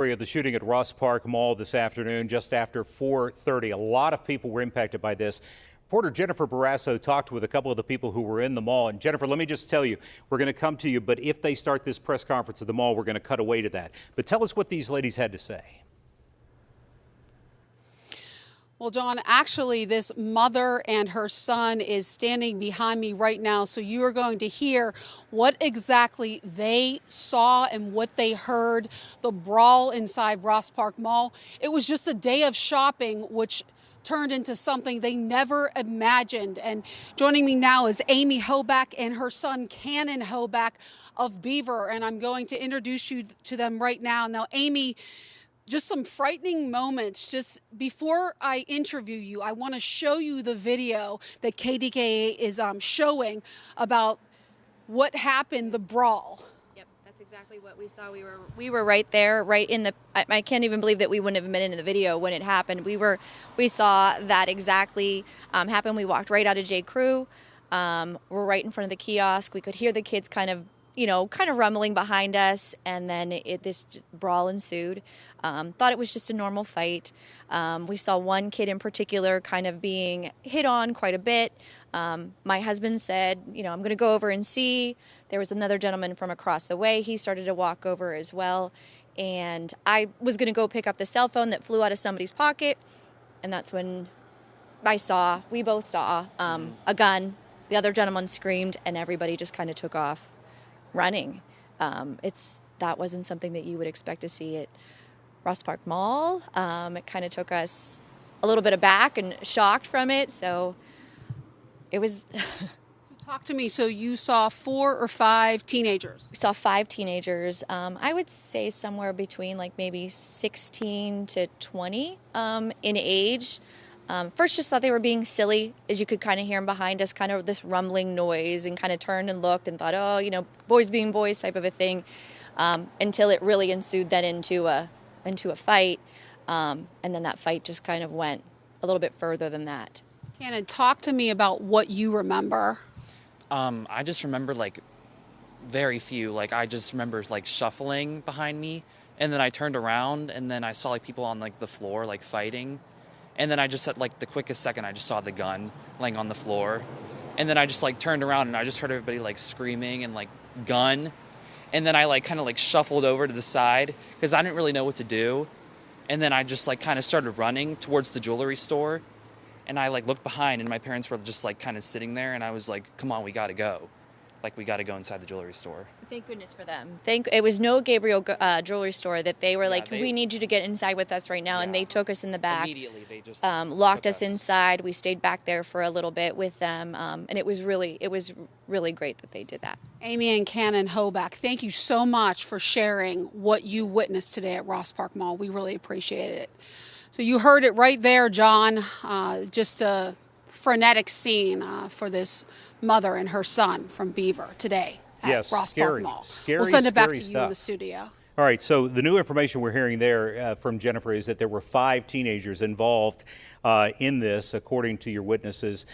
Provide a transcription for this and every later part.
Of the shooting at Ross Park Mall this afternoon, just after 4:30. A lot of people were impacted by this. Reporter Jennifer Borasso talked with a couple of the people who were in the mall. And Jennifer, let me just tell you, we're going to come to you, but if they start this press conference at the mall, we're going to cut away to that. But tell us what these ladies had to say. Well, John, actually, this mother and her son is standing behind me right now. So you are going to hear what exactly they saw and what they heard, the brawl inside Ross Park Mall. It was just a day of shopping, which turned into something they never imagined. And joining me now is Amy Hoback and her son, Cannon Hoback of Beaver. And I'm going to introduce you to them right now. Now, Amy, just some frightening moments. Just before I interview you, I want to show you the video that KDKA is showing about what happened, the brawl. Yep, that's exactly what we saw. We were right there, right in the. I can't even believe that we wouldn't have been in the video when it happened. We saw that exactly happen. We walked right out of J. Crew. We're right in front of the kiosk. We could hear the kids kind of rumbling behind us, and then this brawl ensued. Thought it was just a normal fight. We saw one kid in particular kind of being hit on quite a bit. My husband said, I'm going to go over and see. There was another gentleman from across the way. He started to walk over as well. And I was going to go pick up the cell phone that flew out of somebody's pocket. And that's when we both saw a gun. The other gentleman screamed, and everybody just kind of took off running. That wasn't something that you would expect to see at Ross Park Mall. It kind of took us a little bit aback and shocked from it. So it was. So talk to me. So you saw 4 or 5 teenagers? We saw 5 teenagers. I would say somewhere between maybe 16 to 20 in age. First just thought they were being silly, as you could kind of hear them behind us, kind of this rumbling noise, and kind of turned and looked and thought, boys being boys type of a thing, until it really ensued then into a fight. And then that fight just kind of went a little bit further than that. Cannon, talk to me about what you remember. I just remember very few. I just remember shuffling behind me, and then I turned around, and then I saw people on the floor fighting. And then I just, at the quickest second, I just saw the gun laying on the floor. And then I just, turned around, and I just heard everybody, screaming and, gun. And then I, kind of, shuffled over to the side because I didn't really know what to do. And then I just, kind of started running towards the jewelry store. And I, looked behind, and my parents were just, kind of sitting there. And I was like, come on, we got to go. We got to go inside the jewelry store. Thank goodness for them. It was no Gabriel jewelry store that they were we need you to get inside with us right now. Yeah. And they took us in the back. Immediately, they just locked us inside. We stayed back there for a little bit with them. And it was really great that they did that. Amy and Cannon Hoback, thank you so much for sharing what you witnessed today at Ross Park Mall. We really appreciate it. So you heard it right there, John. Just a frenetic scene for this mother and her son from Beaver today at Ross Park Mall. Scary, we'll send it back to stuff. you in the studio. All right, so the new information we're hearing there from Jennifer is that there were 5 teenagers involved in this, according to your witnesses.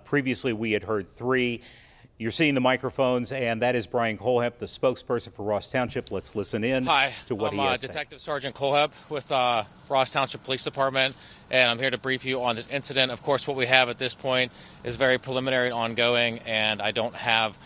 Previously, we had heard 3. You're seeing the microphones, and that is Brian Colehep, the spokesperson for Ross Township. Let's listen in to what he has to say. Detective Sergeant Colehep with Ross Township Police Department, and I'm here to brief you on this incident. Of course, what we have at this point is very preliminary and ongoing, and I don't have